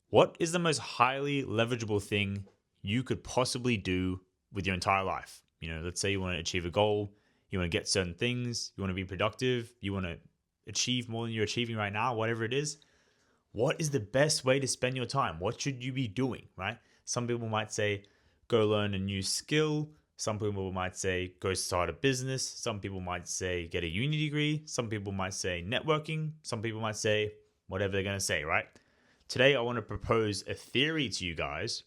What is the most highly leverageable thing you could possibly do with your entire life? Let's say you want to achieve a goal, you want to get certain things, you want to be productive, you want to achieve more than you're achieving right now, whatever it is. What is the best way to spend your time? What should you be doing, right? Some people might say, go learn a new skill. Some people might say, go start a business. Some people might say, get a uni degree. Some people might say, networking. Some people might say, whatever they're going to say, right? Today, I want to propose a theory to you guys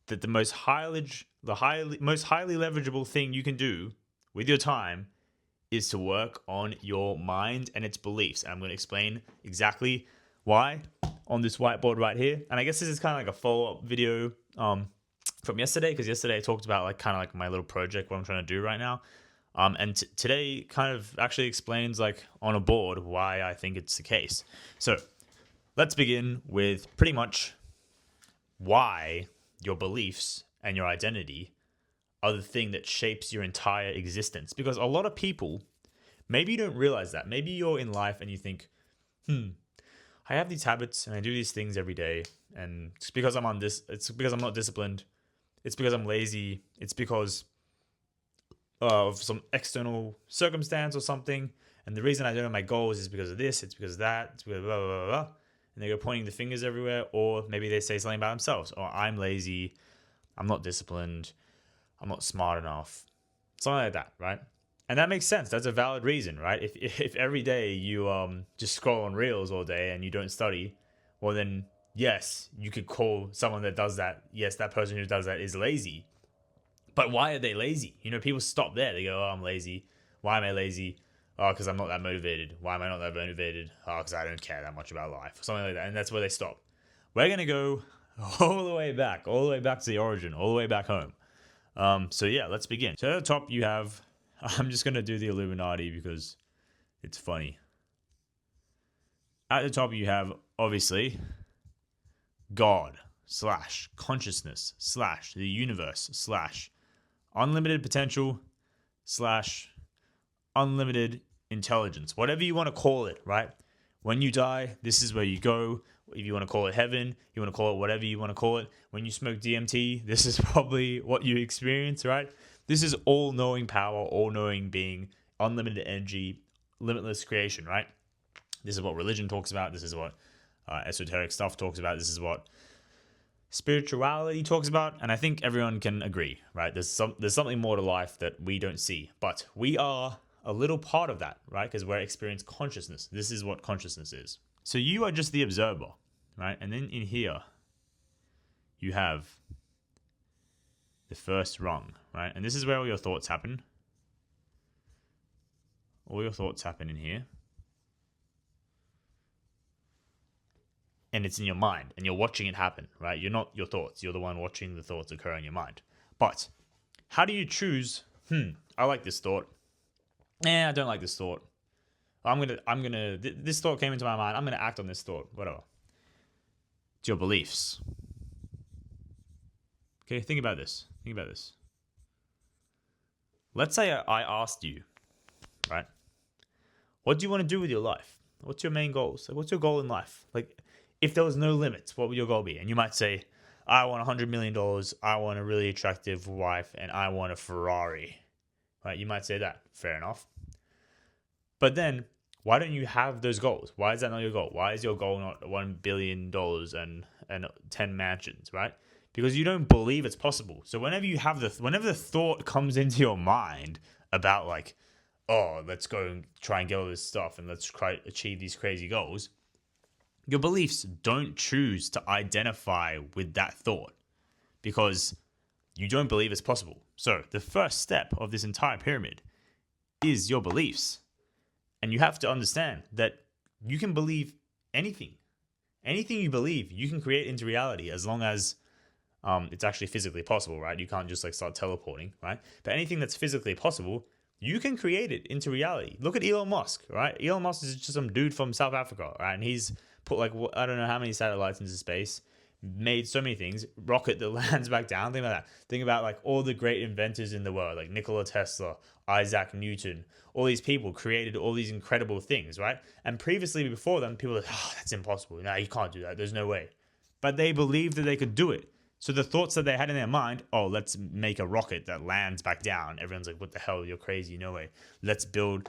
that the most highly leverageable thing you can do with your time is to work on your mind and its beliefs. And I'm going to explain exactly why on this whiteboard right here. And I guess this is kind of like a follow-up video from yesterday, because yesterday I talked about like kind of like my little project, what I'm trying to do right now. And today kind of actually explains like on a board why I think it's the case. So let's begin with pretty much why your beliefs and your identity are the thing that shapes your entire existence. Because a lot of people, maybe you don't realize that. Maybe you're in life and you think, I have these habits and I do these things every day, and it's because it's because I'm not disciplined. It's because I'm lazy. It's because of some external circumstance or something. And the reason I don't know my goals is because of this, it's because of that, it's because of blah, blah, blah, blah. And they go pointing the fingers everywhere, or maybe they say something about themselves, or I'm lazy, I'm not disciplined, I'm not smart enough, something like that, right? And that makes sense. That's a valid reason, right? If every day you just scroll on reels all day and you don't study, well then yes, you could call someone that does that. Yes, that person who does that is lazy. But why are they lazy? People stop there. They go, "Oh, I'm lazy. Why am I lazy? Oh, because I'm not that motivated. Why am I not that motivated? Oh, because I don't care that much about life." Something like that. And that's where they stop. We're gonna go all the way back to the origin, all the way back home. So yeah, let's begin. So at the top you have, I'm just gonna do the Illuminati because it's funny. At the top you have obviously God slash consciousness slash the universe slash unlimited potential slash unlimited intelligence, whatever you want to call it, right? When you die, this is where you go. If you want to call it heaven, you want to call it whatever you want to call it. When you smoke DMT, this is probably what you experience, right? This is all knowing power, all knowing being, unlimited energy, limitless creation, right? This is what religion talks about. This is what esoteric stuff talks about. This is what spirituality talks about. And I think everyone can agree, right? There's something more to life that we don't see, but we are a little part of that, right? Because we're experiencing consciousness. This is what consciousness is. So you are just the observer, right? And then in here, you have the first rung, right? And this is where all your thoughts happen. All your thoughts happen in here. And it's in your mind, and you're watching it happen, right? You're not your thoughts. You're the one watching the thoughts occur in your mind. But how do you choose, I like this thought. I don't like this thought. This thought came into my mind. I'm going to act on this thought, whatever. It's your beliefs. Okay, think about this. Let's say I asked you, right? What do you want to do with your life? What's your main goals? Like, what's your goal in life? Like, if there was no limits, what would your goal be? And you might say, I want $100 million. I want a really attractive wife, and I want a Ferrari. Right? You might say that. Fair enough. But then, why don't you have those goals? Why is that not your goal? Why is your goal not $1 billion and 10 mansions, right? Because you don't believe it's possible. So whenever the thought comes into your mind about like, oh, let's go and try and get all this stuff and let's try achieve these crazy goals, your beliefs don't choose to identify with that thought because you don't believe it's possible. So the first step of this entire pyramid is your beliefs. And you have to understand that you can believe anything. Anything you believe, you can create into reality as long as it's actually physically possible, right? You can't just like start teleporting, right? But anything that's physically possible, you can create it into reality. Look at Elon Musk, right? Elon Musk is just some dude from South Africa, right? And he's put like, I don't know how many satellites into space, made so many things, rocket that lands back down, think about that. Think about like all the great inventors in the world, like Nikola Tesla, Isaac Newton, all these people created all these incredible things, right? And previously before them, people were like, oh, that's impossible. No, you can't do that. There's no way. but they believed that they could do it. So the thoughts that they had in their mind, oh, let's make a rocket that lands back down. Everyone's like, what the hell? You're crazy. No way. Let's build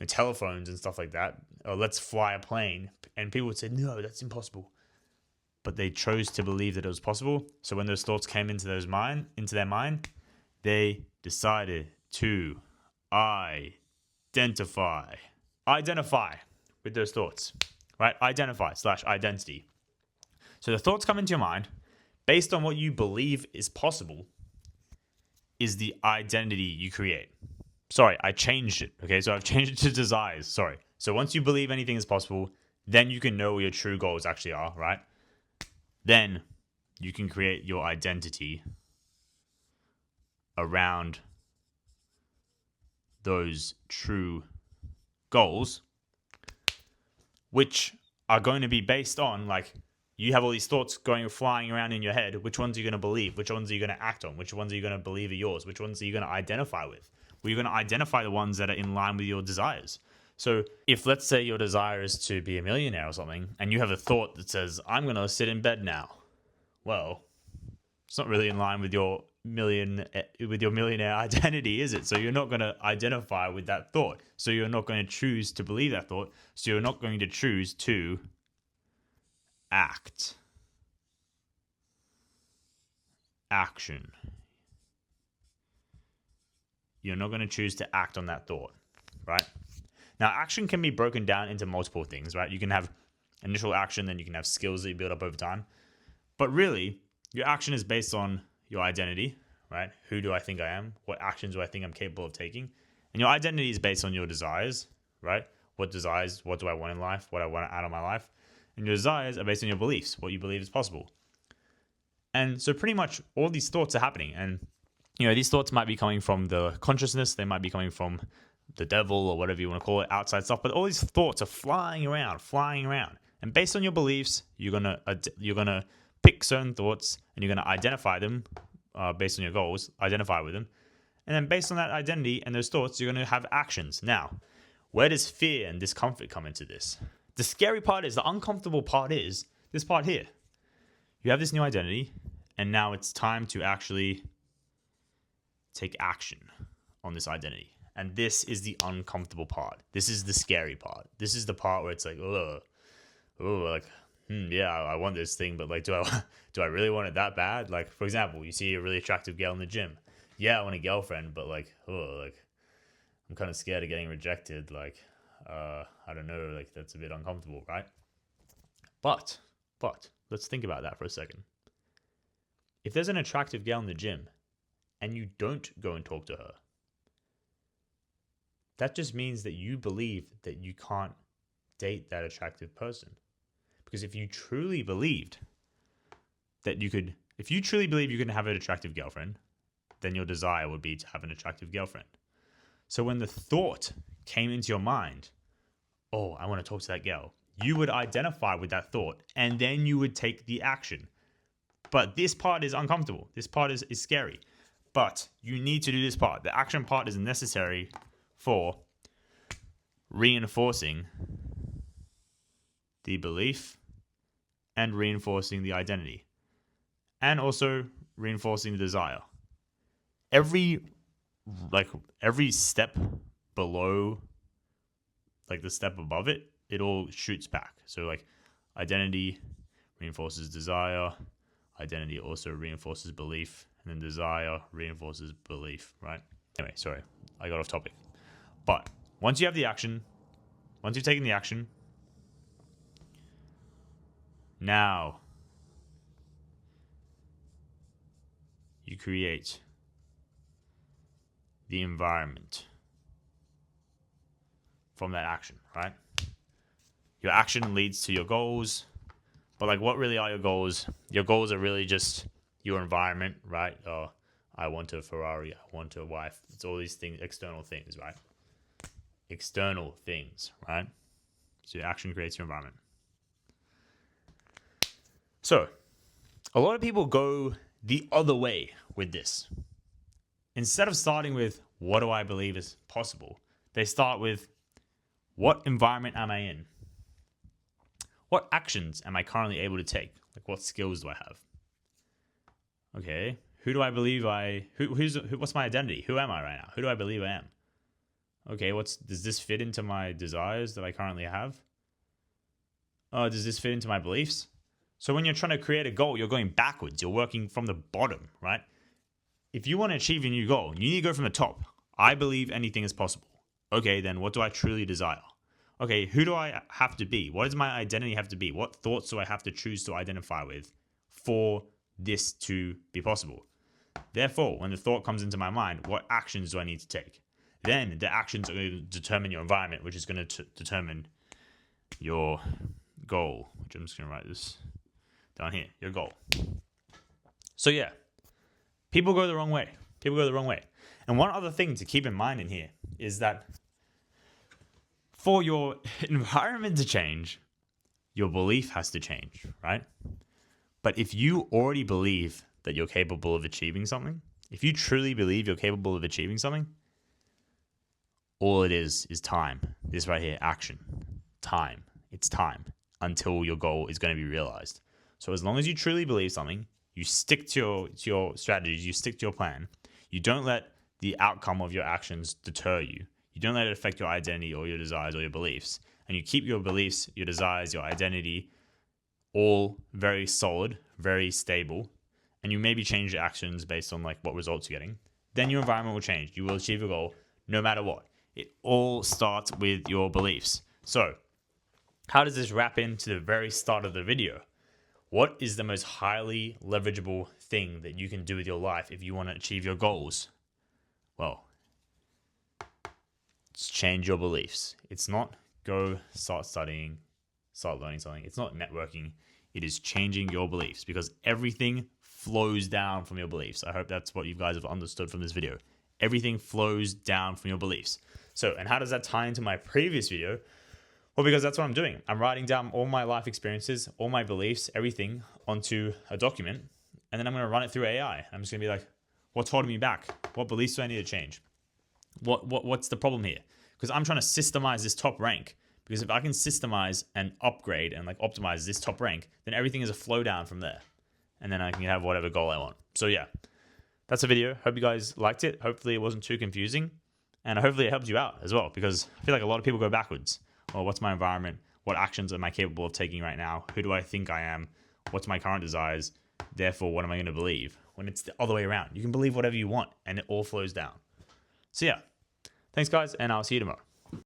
telephones and stuff like that. Or let's fly a plane. And people would say, no, that's impossible. But they chose to believe that it was possible. So when those thoughts came into their mind, they decided to identify with those thoughts, right? Identify/identity. So the thoughts come into your mind based on what you believe is possible is the identity you create. Sorry, I changed it. Okay, so I've changed it to desires. Sorry. So once you believe anything is possible, then you can know what your true goals actually are, right? Then you can create your identity around those true goals, which are going to be based on, like, you have all these thoughts flying around in your head. Which ones are you going to believe? Which ones are you going to act on? Which ones are you going to believe are yours? Which ones are you going to identify with? Well, you're going to identify the ones that are in line with your desires. So if, let's say, your desire is to be a millionaire or something, and you have a thought that says, I'm going to sit in bed now. Well, it's not really in line with your millionaire identity, is it? So you're not going to identify with that thought. So you're not going to choose to believe that thought. So you're not going to choose to action. You're not going to choose to act on that thought, right? Now, action can be broken down into multiple things, right? You can have initial action, then you can have skills that you build up over time. But really, your action is based on your identity, right? Who do I think I am? What actions do I think I'm capable of taking? And your identity is based on your desires, right? What do I want in life? What I want out of my life? And your desires are based on your beliefs, what you believe is possible. And so pretty much all these thoughts are happening. And, these thoughts might be coming from the consciousness. They might be coming from the devil or whatever you want to call it, outside stuff. But all these thoughts are flying around. And based on your beliefs, you're gonna pick certain thoughts and you're gonna identify them based on your goals, identify with them. And then based on that identity and those thoughts, you're gonna have actions. Now, where does fear and discomfort come into this? The scary part is, the uncomfortable part is this part here. You have this new identity, and now it's time to actually take action on this identity. And this is the uncomfortable part. This is the scary part. This is the part where it's like, yeah, I want this thing, but like, do I really want it that bad? Like, for example, you see a really attractive girl in the gym. Yeah, I want a girlfriend, but I'm kind of scared of getting rejected. I don't know, that's a bit uncomfortable, right? But let's think about that for a second. If there's an attractive girl in the gym and you don't go and talk to her, that just means that you believe that you can't date that attractive person. Because if you truly believe you can have an attractive girlfriend, then your desire would be to have an attractive girlfriend. So when the thought came into your mind, oh, I want to talk to that girl, you would identify with that thought and then you would take the action. But this part is uncomfortable. This part is scary. But you need to do this part. The action part is necessary for reinforcing the belief and reinforcing the identity and also reinforcing the desire. Every step below, the step above it, it all shoots back. So identity reinforces desire, identity also reinforces belief, and then desire reinforces belief, right? Anyway, sorry, I got off topic. But once you have the action, once you've taken the action, now you create the environment from that action, right? Your action leads to your goals, but what really are your goals? Your goals are really just your environment, right? I want a Ferrari, I want a wife. It's all these things, external things, right? External things, right? So your action creates your environment. So, a lot of people go the other way with this. Instead of starting with, what do I believe is possible? They start with, what environment am I in? What actions am I currently able to take? Like, what skills do I have? Okay, who do I believe what's my identity? Who am I right now? Who do I believe I am? Okay, does this fit into my desires that I currently have? Oh, does this fit into my beliefs? So when you're trying to create a goal, you're going backwards. You're working from the bottom, right? If you want to achieve a new goal, you need to go from the top. I believe anything is possible. Okay, then what do I truly desire? Okay, who do I have to be? What does my identity have to be? What thoughts do I have to choose to identify with for this to be possible? Therefore, when the thought comes into my mind, what actions do I need to take? Then the actions are going to determine your environment, which is going to determine your goal, which I'm just going to write this down here, your goal. So yeah, people go the wrong way. And one other thing to keep in mind in here is that for your environment to change, your belief has to change, right? But if you already believe that you're capable of achieving something, if you truly believe you're capable of achieving something, all it is time. This right here, action. Time. It's time until your goal is going to be realized. So as long as you truly believe something, you stick to your strategies, you stick to your plan. You don't let the outcome of your actions deter you. You don't let it affect your identity or your desires or your beliefs. And you keep your beliefs, your desires, your identity all very solid, very stable. And you maybe change your actions based on like what results you're getting. Then your environment will change. You will achieve your goal no matter what. It all starts with your beliefs. So how does this wrap into the very start of the video? What is the most highly leverageable thing that you can do with your life if you want to achieve your goals? Well, it's change your beliefs. It's not go start studying, start learning something. It's not networking. It is changing your beliefs because everything flows down from your beliefs. I hope that's what you guys have understood from this video. Everything flows down from your beliefs. So, and how does that tie into my previous video? Well, because that's what I'm doing. I'm writing down all my life experiences, all my beliefs, everything onto a document, and then I'm going to run it through AI. I'm just going to be like, what's holding me back? What beliefs do I need to change? What's the problem here? Because I'm trying to systemize this top rank. Because if I can systemize and upgrade and like optimize this top rank, then everything is a flow down from there. And then I can have whatever goal I want. So yeah, that's the video. Hope you guys liked it. Hopefully it wasn't too confusing. And hopefully it helps you out as well. Because I feel like a lot of people go backwards. Well, what's my environment? What actions am I capable of taking right now? Who do I think I am? What's my current desires? Therefore, what am I going to believe? When it's the other way around. You can believe whatever you want and it all flows down. So yeah, thanks guys, and I'll see you tomorrow.